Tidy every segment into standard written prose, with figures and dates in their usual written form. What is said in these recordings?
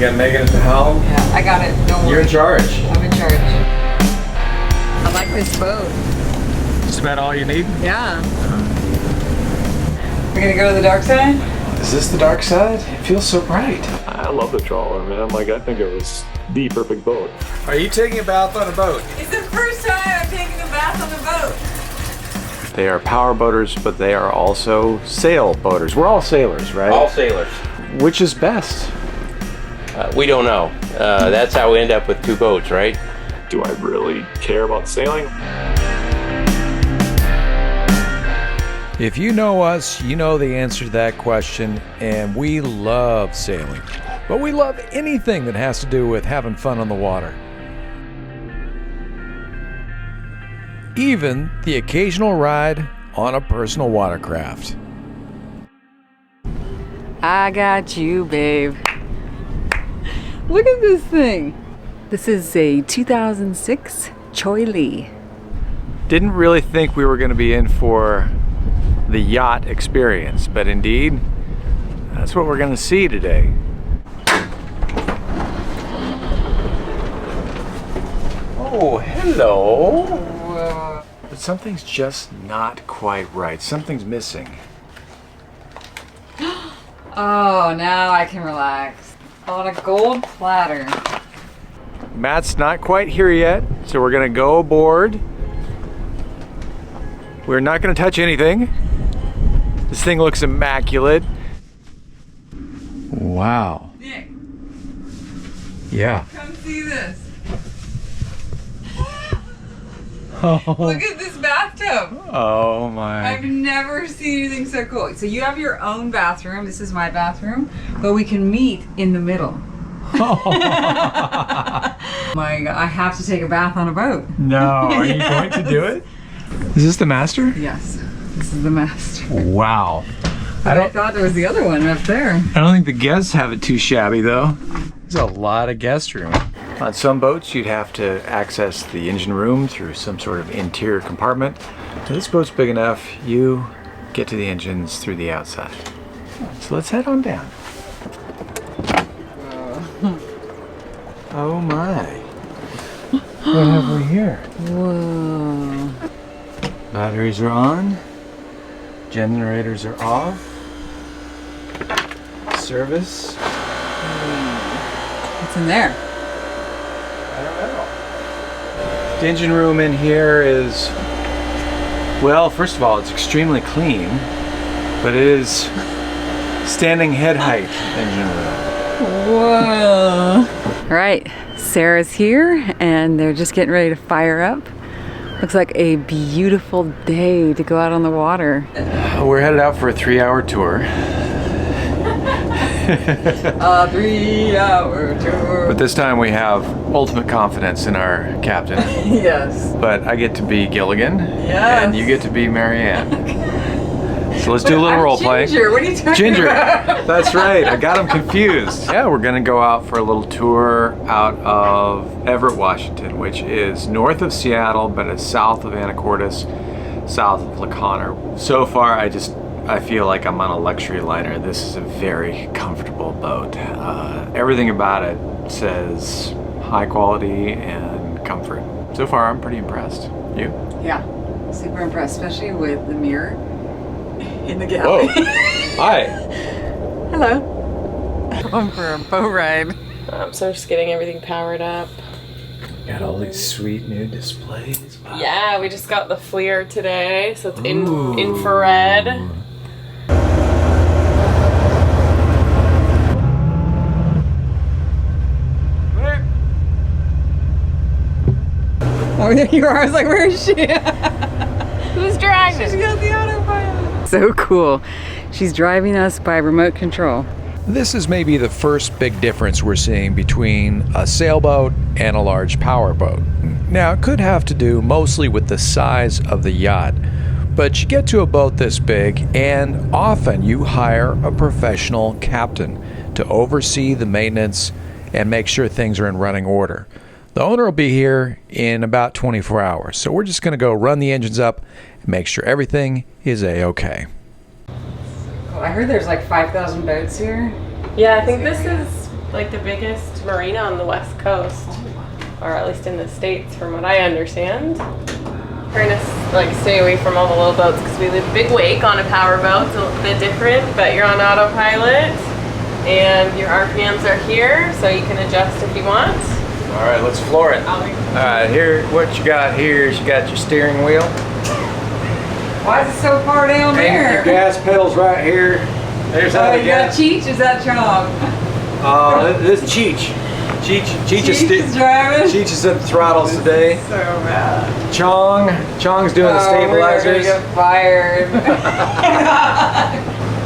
got Megan at the helm. Yeah, I got it. Don't worry. You're in charge. I'm in charge. I like this boat. Just about all you need? Yeah. We're gonna go to the dark side? Is this the dark side? It feels so bright. I love the trawler, man. Like, I think it was the perfect boat. Are you taking a bath on a boat? It's the first time I'm taking a bath on a boat. They are power boaters, but they are also sailboaters. We're all sailors, right? All sailors. Which is best? We don't know. That's how we end up with two boats, right? Do I really care about sailing? If you know us, you know the answer to that question, and we love sailing. But we love anything that has to do with having fun on the water. Even the occasional ride on a personal watercraft. I got you, babe. Look at this thing. This is a 2006 Cheoy Lee. Didn't really think we were going to be in for the yacht experience, but indeed, that's what we're going to see today. Oh, hello. Whoa. But something's just not quite right. Something's missing. Oh, now I can relax. On a gold platter. Matt's not quite here yet, so we're going to go aboard. We're not going to touch anything. This thing looks immaculate. Wow. Nick, Yeah. come see this. Oh, Look at this bathtub. oh my. I've never seen anything so cool. So you have your own bathroom. This is my bathroom, but we can meet in the middle. My God, I have to take a bath on a boat. No, are you going to do it? Is this the master? Yes, this is the master. Wow. I thought there was the other one up there. I don't think the guests have it too shabby though. There's a lot of guest room. On some boats you'd have to access the engine room through some sort of interior compartment. So this boat's big enough, you get to the engines through the outside. So let's head on down. Oh my. What have we here? Whoa. Batteries are on. Generators are off. Service. What's in there? I don't know. The engine room in here is, well, first of all, it's extremely clean, but it is standing head height engine room. Whoa. All right, Sarah's here and they're just getting ready to fire up. Looks like a beautiful day to go out on the water. We're headed out for a 3-hour tour. A 3-hour tour. But this time we have ultimate confidence in our captain. Yes. But I get to be Gilligan, Yes. and you get to be Marianne. So let's do a little role play. Ginger, what are you talking Ginger, about? that's right. I got him confused. Yeah, we're gonna go out for a little tour out of Everett, Washington, which is north of Seattle, but it's south of Anacortes, south of LaConner. So far, I feel like I'm on a luxury liner. This is a very comfortable boat. Everything about it says high quality and comfort. So far, I'm pretty impressed. You? Yeah, super impressed, especially with the mirror in the galley. Whoa. Hi. Hello. Going for a boat ride. So we're just getting everything powered up. Got all these sweet new displays. Wow. Yeah, we just got the FLIR today, so it's infrared. Oh, there you are. I was like, where is she? Who's driving? She's got the autopilot. So cool. She's driving us by remote control. This is maybe the first big difference we're seeing between a sailboat and a large powerboat. Now, it could have to do mostly with the size of the yacht, but you get to a boat this big and often you hire a professional captain to oversee the maintenance and make sure things are in running order. The owner will be here in about 24 hours, so we're just going to go run the engines up and make sure everything is A-okay. I heard there's like 5,000 boats here. Yeah, I think this is like the biggest marina on the West Coast, or at least in the States, from what I understand. Trying to like stay away from all the little boats because we leave a big wake on a powerboat. It's a little bit different, but you're on autopilot and your RPMs are here, so you can adjust if you want. All right, let's floor it. All right, here, what you got here is you got your steering wheel. Why is it so far down And your there? gas pedals right here. There's how Oh, the you got gas. Cheech? Is that Chong? This is Cheech. Cheech is driving? Cheech is at the throttles today. So bad. Chong's doing the stabilizers. We're gonna get fired.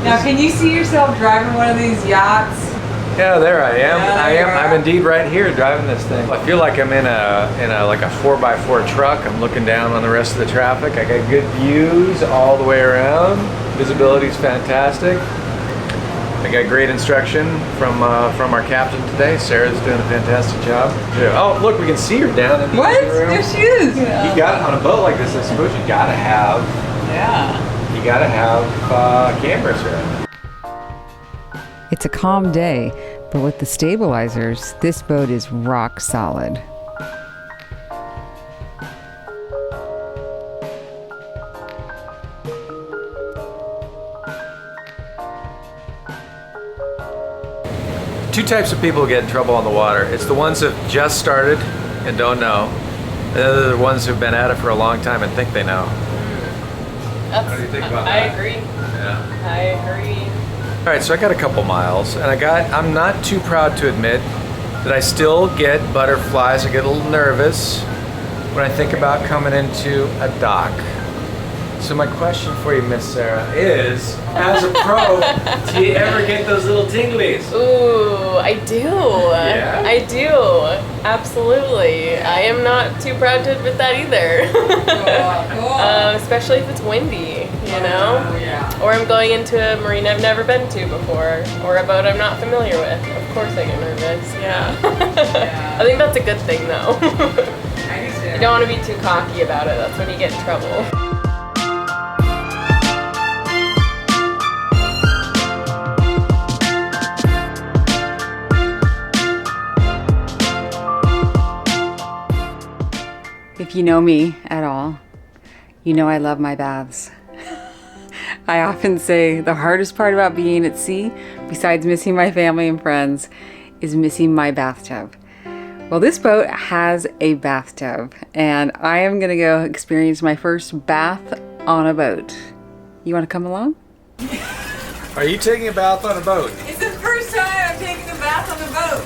Now, can you see yourself driving one of these yachts? Yeah, there I am. Yeah, I there am. you are. I'm indeed right here driving this thing. I feel like I'm in a like a 4x4 truck. I'm looking down on the rest of the traffic. I got good views all the way around. Visibility's fantastic. I got great instruction from our captain today. Sarah's doing a fantastic job. Yeah. Oh, look, we can see her down in the What? engine room. There she is. You got on a boat like this. I suppose you gotta have cameras here. It's a calm day, but with the stabilizers, this boat is rock solid. Two types of people get in trouble on the water. It's the ones that just started and don't know. And then there are the ones who've been at it for a long time and think they know. What do you think about I that? agree. Yeah. I agree. All right, so I got a couple miles, and I'm not too proud to admit that I still get butterflies. I get a little nervous when I think about coming into a dock. So my question for you, Miss Sarah, is, as a pro, do you ever get those little tinglies? Ooh, I do. Yeah? I do. Absolutely. I am not too proud to admit that either. Especially if it's windy, you know? Yeah. Or I'm going into a marina I've never been to before, or a boat I'm not familiar with. Of course I get nervous, yeah. I think that's a good thing though. You don't want to be too cocky about it. That's when you get in trouble. If you know me at all, you know I love my baths. I often say the hardest part about being at sea, besides missing my family and friends, is missing my bathtub. Well, this boat has a bathtub, and I am gonna go experience my first bath on a boat. You wanna come along? Are you taking a bath on a boat? It's the first time I'm taking a bath on a boat.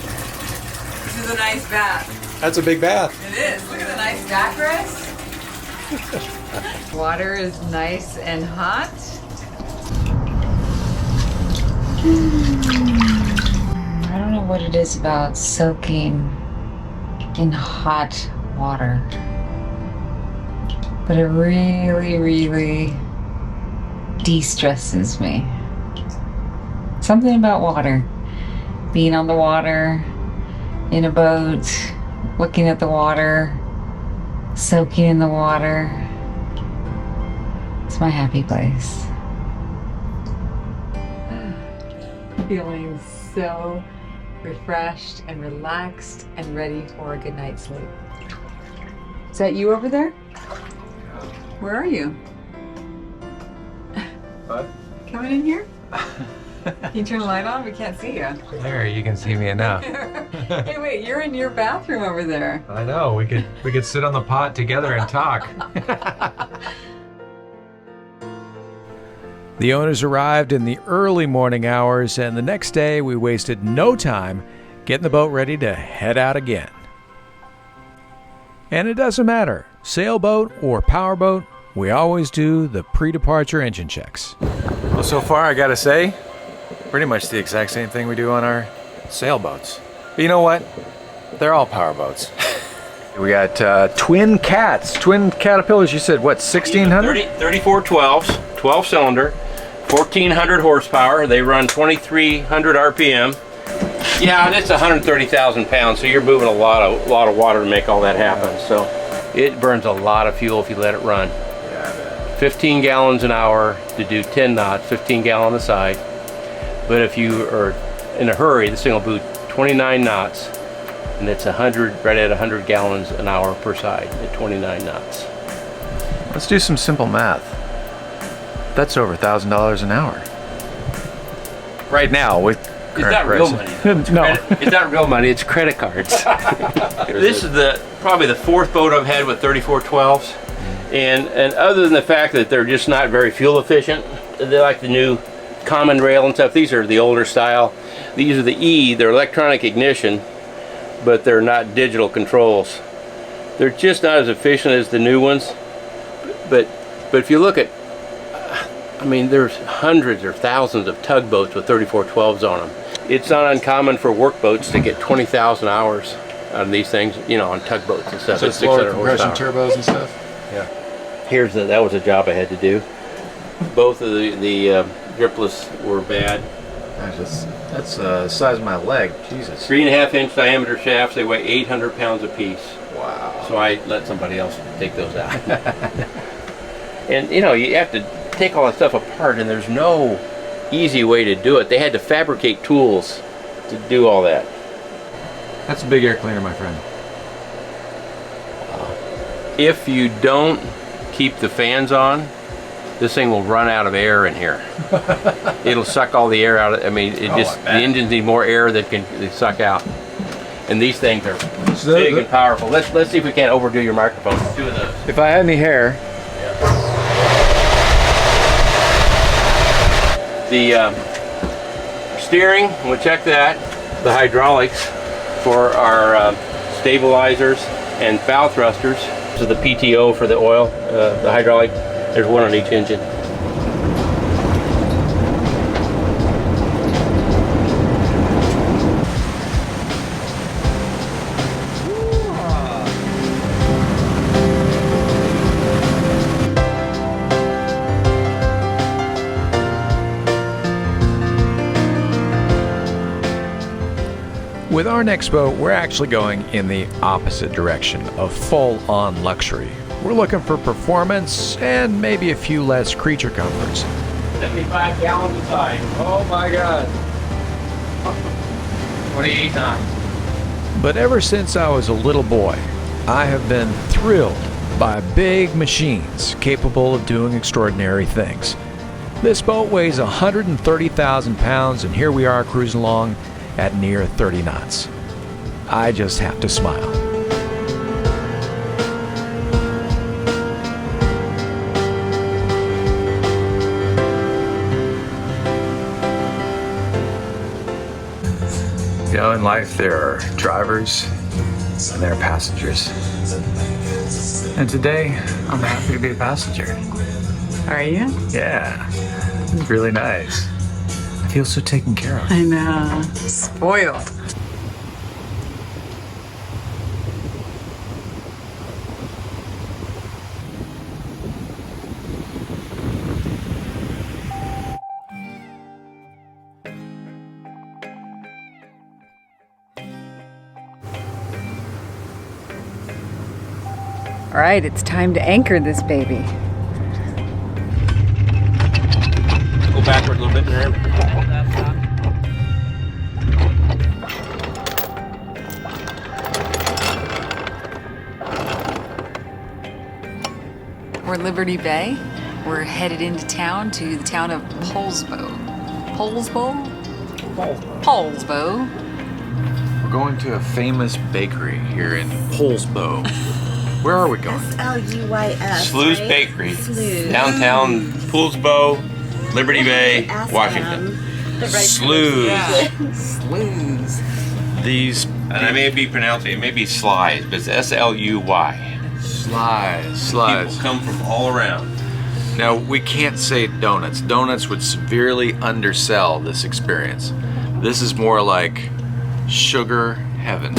This is a nice bath. That's a big bath. It is. Look at the nice backrest. Water is nice and hot. I don't know what it is about soaking in hot water, but it really, really de-stresses me. Something about water. Being on the water, in a boat, looking at the water, soaking in the water. It's my happy place. Feeling so refreshed and relaxed and ready for a good night's sleep. Is that you over there? Where are you? What? Coming in here? Can you turn the light on? We can't see you. There, you can see me enough. Hey, wait, you're in your bathroom over there. I know, we could sit on the pot together and talk. The owners arrived in the early morning hours, and the next day we wasted no time getting the boat ready to head out again. And it doesn't matter, sailboat or powerboat, we always do the pre-departure engine checks. Well, so far I gotta say, pretty much the exact same thing we do on our sailboats. But you know what? They're all powerboats. We got twin caterpillars. You said what? 1600? 34 12s, 12 cylinder, 1400 horsepower. They run 2300 RPM. Yeah, and it's 130,000 pounds, so you're moving a lot of water to make all that happen. So it burns a lot of fuel if you let it run. 15 gallons an hour to do 10 knots, 15 gallon on the side. But if you are in a hurry, this thing will 29 knots, and it's 100, right at 100 gallons an hour per side at 29 knots. Let's do some simple math. That's over $1,000 an hour. Right now with It's not real money. No. It's not real money, it's credit cards. This is probably the fourth boat I've had with 3412s. And other than the fact that they're just not very fuel efficient, they're like the new common rail and stuff. These are the older style. These are the E, they're electronic ignition, but they're not digital controls. They're just not as efficient as the new ones. But if you look at, I mean, there's hundreds or thousands of tugboats with 3412s on them. It's not uncommon for workboats to get 20,000 hours out of these things, you know, on tugboats and stuff. So It's it's lower 600 compression horsepower. turbos and stuff? Yeah. That was a job I had to do. Both of the dripless were bad. That's the size of my leg. Jesus. 3.5 inch diameter shafts, they weigh 800 pounds apiece. Wow. So I let somebody else take those out. And you know, you have to take all that stuff apart, and there's no easy way to do it. They had to fabricate tools to do all that. That's a big air cleaner, my friend. If you don't keep the fans on, this thing will run out of air in here. It'll suck all the air out of, I mean, the engines need more air that they suck out. And these things are big and powerful. Let's see if we can't overdo your microphone. 2 of those. If I had any hair. The steering, we'll check that. The hydraulics for our stabilizers and bow thrusters. This is the PTO for the oil, the hydraulic. There's one on each engine. With our next boat, we're actually going in the opposite direction of full-on luxury. We're looking for performance and maybe a few less creature comforts. 75 gallons a side. Oh my God. 28 knots. But ever since I was a little boy, I have been thrilled by big machines capable of doing extraordinary things. This boat weighs 130,000 pounds, and here we are cruising along at near 30 knots. I just have to smile. You know, in life there are drivers and there are passengers. And today, I'm happy to be a passenger. Are you? Yeah, it's really nice. I feel so taken care of. I know. Spoiled. All right, it's time to anchor this baby. Go backward a little bit there. We're Liberty Bay. We're headed into town to the town of Poulsbo. Poulsbo. We're going to a famous bakery here in Poulsbo. Where are we going? SLUYS. Slew's right? Bakery. Slew's. Downtown Poulsbo, Liberty Bay, Ask Washington. them the right Slews. Slews. These And I may be pronouncing it, may be Slies, but it's S-L-U-Y. slides. People come from all around. Now, we can't say donuts. Donuts would severely undersell this experience. This is more like sugar heaven.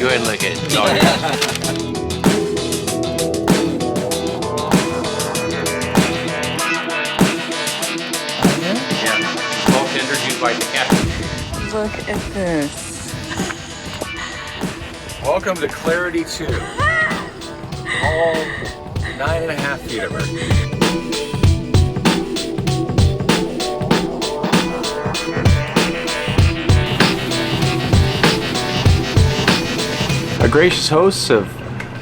Go ahead and look at it. quite the captain. Look at this. Welcome to Clarity 2. All 9.5 feet of her. Our gracious hosts have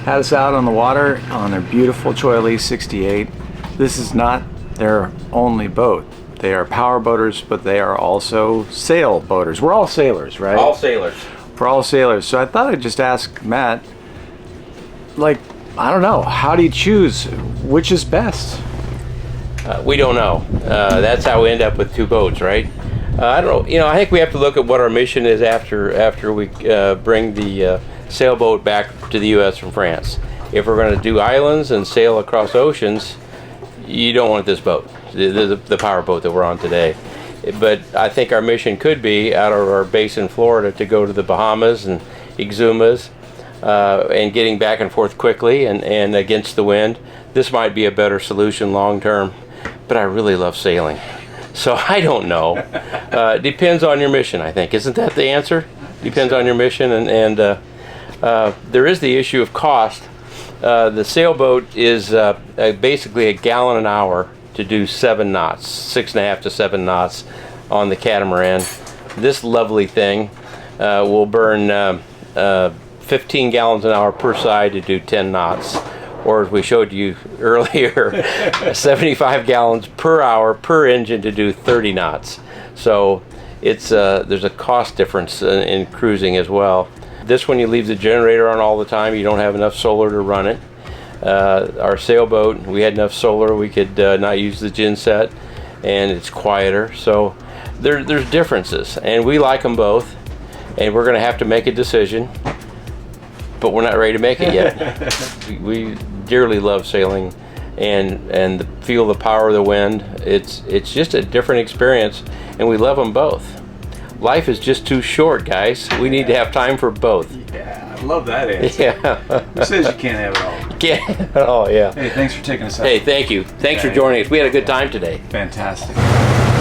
had us out on the water on their beautiful Cheoy Lee 68. This is not their only boat. They are powerboaters, but they are also sailboaters. We're all sailors, right? All sailors. We're all sailors. So I thought I'd just ask Matt, like, I don't know, how do you choose which is best? We don't know. That's how we end up with two boats, right? I don't know. You know, I think we have to look at what our mission is after we bring the sailboat back to the U.S. from France. If we're going to do islands and sail across oceans, you don't want this boat, the power boat that we're on today. But I think our mission could be out of our base in Florida to go to the Bahamas and Exumas and getting back and forth quickly and against the wind. This might be a better solution long term, but I really love sailing. So I don't know. Depends on your mission, I think. Isn't that the answer? Depends on your mission, and there is the issue of cost. The sailboat is basically a gallon an hour to do 7 knots, 6.5 to 7 knots on the Catamaran. This lovely thing will burn 15 gallons an hour per side to do 10 knots. Or as we showed you earlier, 75 gallons per hour per engine to do 30 knots. So it's there's a cost difference in cruising as well. This one you leave the generator on all the time. You don't have enough solar to run it. Our sailboat, we had enough solar. We could not use the gen set, and it's quieter. So there's differences, and we like them both. And we're going to have to make a decision, but we're not ready to make it yet. we dearly love sailing, and feel the power of the wind. It's just a different experience, and we love them both. Life is just too short, guys. We need to have time for both. Yeah, I love that answer. Yeah. Who says you can't have it all? Can't have it all, yeah. Hey, thanks for taking us out. Hey, thank you. Thanks for joining us. We had a good time today. Fantastic.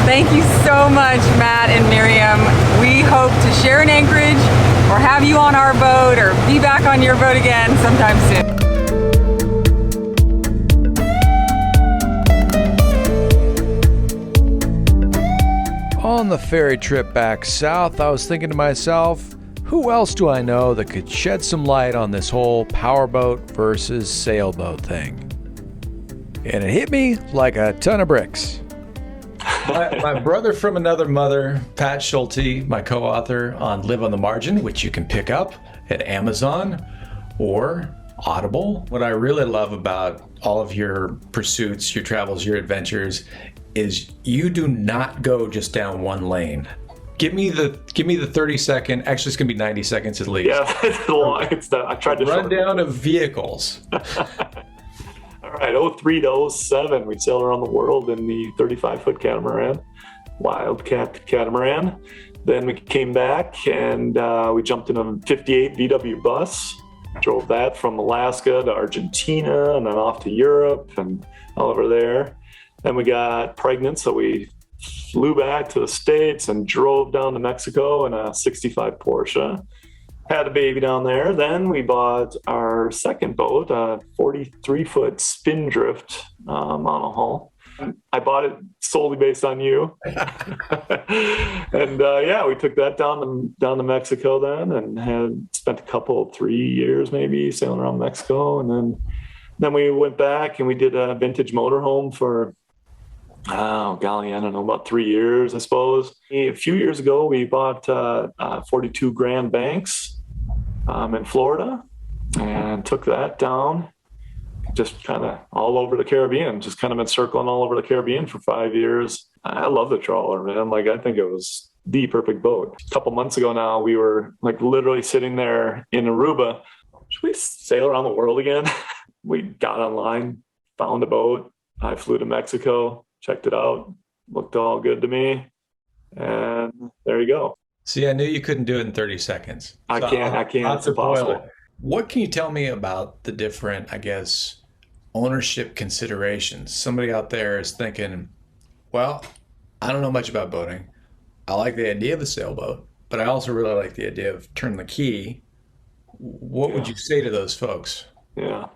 Thank you so much, Matt and Miriam. We hope to share in Anchorage or have you on our boat or be back on your boat again sometime soon. On the ferry trip back south, I was thinking to myself, who else do I know that could shed some light on this whole powerboat versus sailboat thing? And it hit me like a ton of bricks. My brother from another mother, Pat Schultz, my co-author on Live on the Margin, which you can pick up at Amazon or Audible. What I really love about all of your pursuits, your travels, your adventures is you do not go just down one lane. Give me the 30 second, actually it's gonna be 90 seconds at least. Yeah, it's long. I tried to rundown of vehicles. All right, 03 to 07, we sailed around the world in the 35-foot catamaran, Wildcat catamaran. Then we came back and we jumped in a 58 VW bus, drove that from Alaska to Argentina and then off to Europe and all over there. Then we got pregnant, so we flew back to the States and drove down to Mexico in a 65 Porsche. Had a baby down there. Then we bought our second boat, a 43-foot Spindrift monohull. I bought it solely based on you. And yeah, we took that down to Mexico then and had spent 3 years maybe sailing around Mexico. And then we went back and we did a vintage motorhome for, oh golly, I don't know, about 3 years, I suppose. A few years ago, we bought 42 Grand Banks in Florida and took that down, just kind of all over the Caribbean, just kind of been circling all over the Caribbean for 5 years. I love the trawler, man. Like, I think it was the perfect boat. A couple months ago now, we were like literally sitting there in Aruba. Should we sail around the world again? We got online, found a boat. I flew to Mexico, checked it out, looked all good to me. And there you go. See, I knew you couldn't do it in 30 seconds. I can't. It's impossible. What can you tell me about the different, I guess, ownership considerations? Somebody out there is thinking, well, I don't know much about boating. I like the idea of the sailboat, but I also really like the idea of turn the key. What would you say to those folks? Yeah.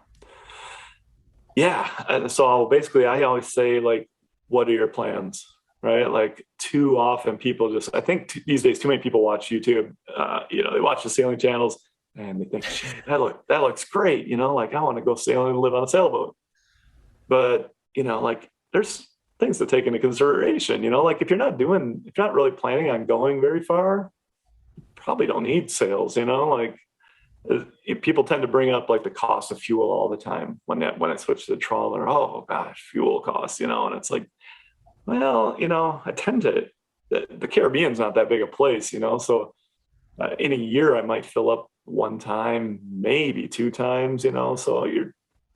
Yeah. And so basically, I always say, like, what are your plans? Right. Like, too often people just, I think these days, too many people watch YouTube. They watch the sailing channels and they think, shit, that looks great. Like, I want to go sailing and live on a sailboat. But, like, there's things to take into consideration. Like, if you're not really planning on going very far, you probably don't need sails. Like, people tend to bring up like the cost of fuel all the time when I switch to the trawler. Oh gosh, fuel costs, and it's like, well, I tend to, the Caribbean's not that big a place, so in a year I might fill up one time, maybe two times, so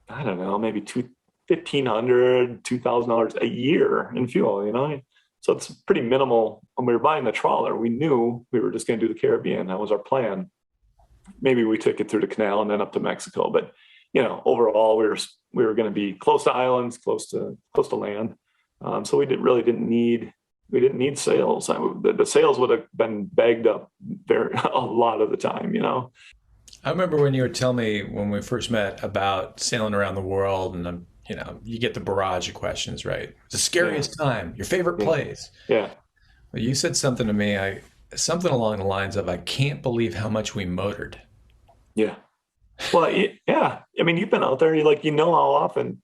I don't know, maybe $1,500, $2,000 a year in fuel, so it's pretty minimal. When we were buying the trawler, we knew we were just going to do the Caribbean. That was our plan. Maybe we took it through the canal and then up to Mexico, but overall we were going to be close to islands, close to land. So we didn't need sails. The sails would have been bagged up a lot of the time. I remember when you were telling me when we first met about sailing around the world, and you get the barrage of questions, right? The scariest time, your favorite place. Yeah. Well, you said something to me. Something along the lines of, I can't believe how much we motored. Yeah. Well, yeah. I mean, you've been out there, how often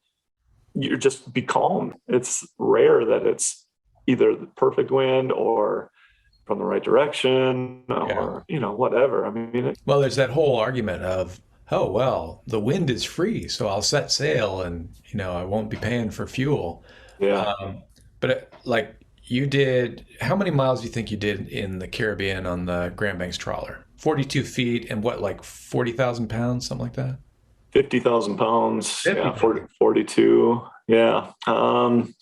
you're just be calm. It's rare that it's either the perfect wind or from the right direction or, whatever. I mean, well, there's that whole argument of, oh, well, the wind is free, so I'll set sail and, I won't be paying for fuel. Yeah. But you did, how many miles do you think you did in the Caribbean on the Grand Banks trawler? 42 feet and what, like 40,000 pounds, something like that? 50,000 pounds. Yeah, 42. Yeah. And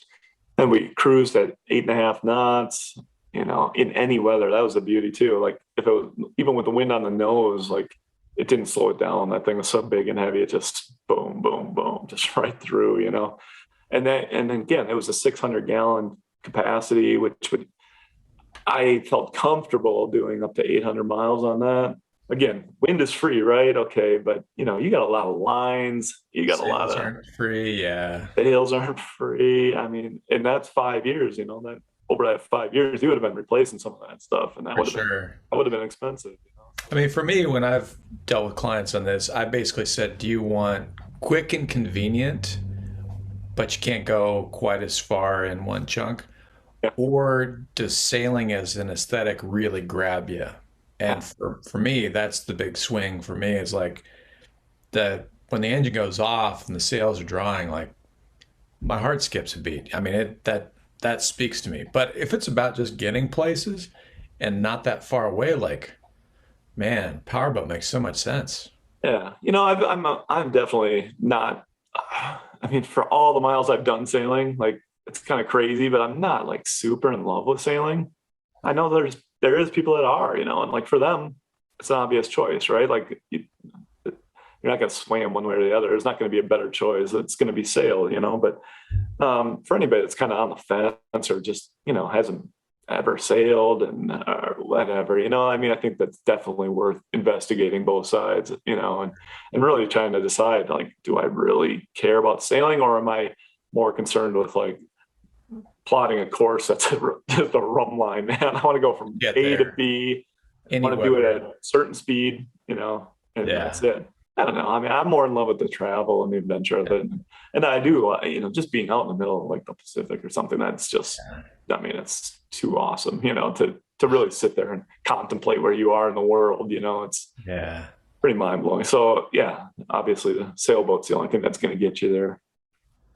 we cruised at 8.5 knots, in any weather. That was the beauty too. Like, if it was, even with the wind on the nose, like, it didn't slow it down. That thing was so big and heavy. It just boom, boom, boom, just right through, And then again, it was a 600-gallon capacity, I felt comfortable doing up to 800 miles on that. Again, wind is free, right? Okay, but you got a lot of lines. You got Sails a lot of aren't free. Yeah, sails aren't free. I mean, and that's 5 years. That over that 5 years, you would have been replacing some of that stuff, and that would have been expensive. I mean, for me, when I've dealt with clients on this, I basically said, do you want quick and convenient, but you can't go quite as far in one chunk? Yeah. Or does sailing as an aesthetic really grab you? And for me, that's the big swing for me, is like when the engine goes off and the sails are drawing, like, my heart skips a beat. I mean, that speaks to me. But if it's about just getting places and not that far away, like, man, powerboat makes so much sense. Yeah, I'm definitely not. I mean, for all the miles I've done sailing, like, it's kind of crazy, but I'm not like super in love with sailing. I know there is people that are, and like, for them, it's an obvious choice, right? Like, you're not going to swim one way or the other. There's not going to be a better choice. It's going to be sail, But for anybody that's kind of on the fence or just, hasn't ever sailed and whatever, I mean, I think that's definitely worth investigating both sides, and really trying to decide, like, do I really care about sailing, or am I more concerned with, like, plotting a course that's just a rum line, man. I want to go from A to B. I want to do it at a certain speed, and that's it. I don't know. I mean, I'm more in love with the travel and the adventure of it. And I do, just being out in the middle of like the Pacific or something, that's just, I mean, it's too awesome, to really sit there and contemplate where you are in the world, it's pretty mind blowing. So yeah, obviously the sailboat's the only thing that's going to get you there.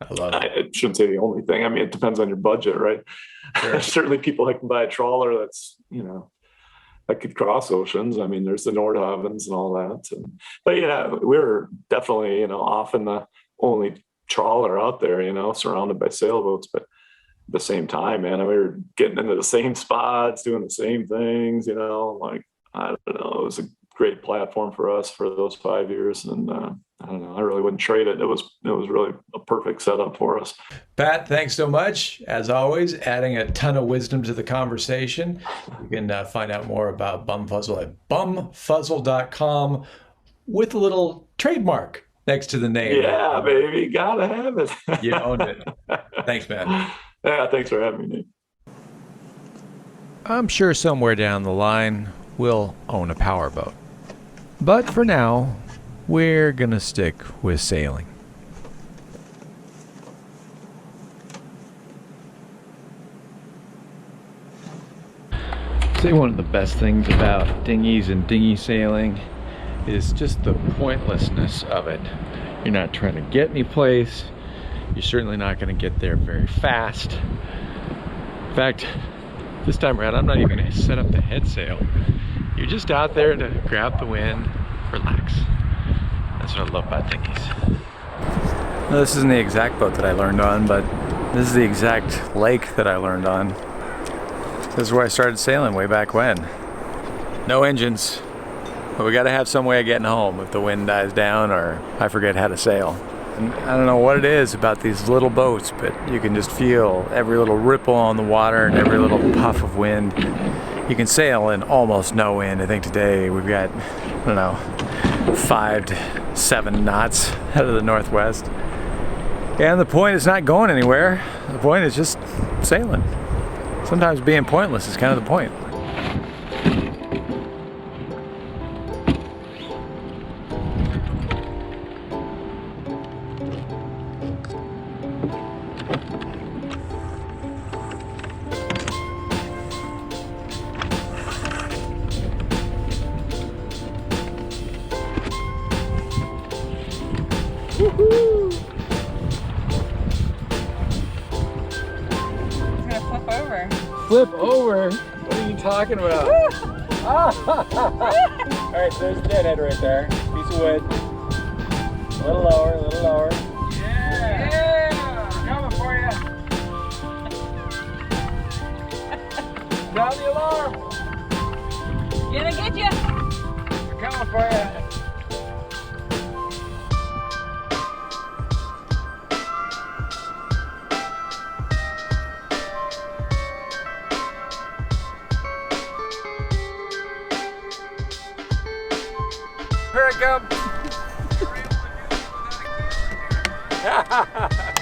I love it. I shouldn't say the only thing. I mean, it depends on your budget, right? Sure. Certainly people that can buy a trawler that's, that could cross oceans. I mean, there's the Nordhavens and all that. But yeah, we're definitely, often the only trawler out there, surrounded by sailboats. But at the same time, man, we were getting into the same spots, doing the same things, like, I don't know, it was a great platform for us for those 5 years. And I don't know, I really wouldn't trade it. It was really a perfect setup for us. Pat, thanks so much. As always, adding a ton of wisdom to the conversation. You can find out more about Bumfuzzle at bumfuzzle.com with a little trademark next to the name. Yeah, baby. Gotta have it. You owned it. Thanks, man. Yeah, thanks for having me, Nate. I'm sure somewhere down the line we'll own a powerboat. But for now, we're gonna stick with sailing. I'd say one of the best things about dinghies and dinghy sailing is just the pointlessness of it. You're not trying to get any place. You're certainly not going to get there very fast. In fact, this time around, I'm not even going to set up the head sail. You're just out there to grab the wind, relax. That's what I love about dinghies. Now, this isn't the exact boat that I learned on, but this is the exact lake that I learned on. This is where I started sailing way back when. No engines, but we gotta have some way of getting home if the wind dies down or I forget how to sail. And I don't know what it is about these little boats, but you can just feel every little ripple on the water and every little puff of wind. You can sail in almost no wind. I think today we've got, I don't know, 5 to 7 knots out of the northwest. And the point is not going anywhere. The point is just sailing. Sometimes being pointless is kind of the point. Woohoo! It's gonna flip over. Flip over? What are you talking about? Alright, so there's a deadhead right there. Piece of wood. A little lower, a little lower. Yeah! Yeah! Coming for you! Sound the alarm! Gonna get you! We're coming for you! Here I come!